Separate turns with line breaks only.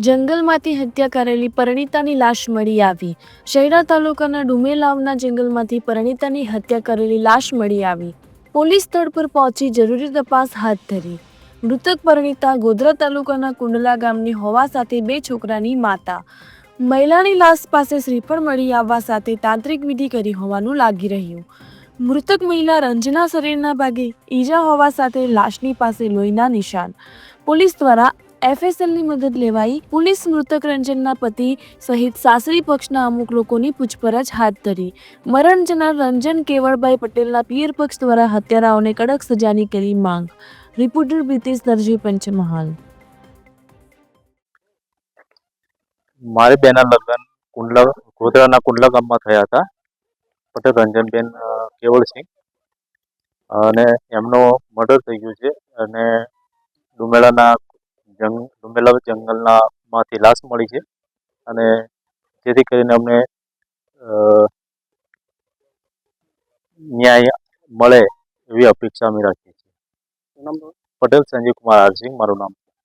જંગલમાંથી હત્યા કરેલી પરિણીતાની લાશ મળી આવી. શહેરા તાલુકાના ડુમેલાવના જંગલમાંથી પરિણીતાની હત્યા કરેલી લાશ મળી આવી. પોલીસ સ્થળ પર પહોંચી જરૂરી તપાસ હાથ ધરી. મૃતક પરિણીતા ગોધરા તાલુકાના કુંડલા ગામની હોવા સાથે 2 છોકરાની માતા. મહિલાની લાશ પાસે શ્રીફળ મળી આવવા સાથે તાંત્રિક વિધિ કરી હોવાનું લાગી રહ્યું. મૃતક મહિલા રંજના શરીરના ભાગે ઈજા હોવા સાથે લાશની પાસે લોહીના નિશાન. પોલીસ દ્વારા FSLની મદદ લેવાઈ. પોલીસ મૃતક રંજનના પતિ સહિત સાસરી પક્ષના અમુક લોકોની પૂછપરછ હાથ ધરી. મરણ જનાર રંજન કેવળભાઈ પટેલના પિયર પક્ષ દ્વારા હત્યારાઓને કડક સજાની કરી માંગ. રિપોર્ટર પ્રિતેશ દરજી, પંચમહાલ.
મારી બેના લગ્ન ગોધરાના કુંડલા ગામમાં થયા હતા. પટેલ રંજનબેન કેવળસિંહ, અને એમનો મર્ડર થઈ ગયું છે. અને ડુમેલા જંગલના માંથી લાશ મળી છે, અને જેથી કરીને અમને ન્યાય મળે એવી અપેક્ષા અમે રાખીએ છીએ. પટેલ સંજીવ કુમાર આરસિંહ મારું નામ.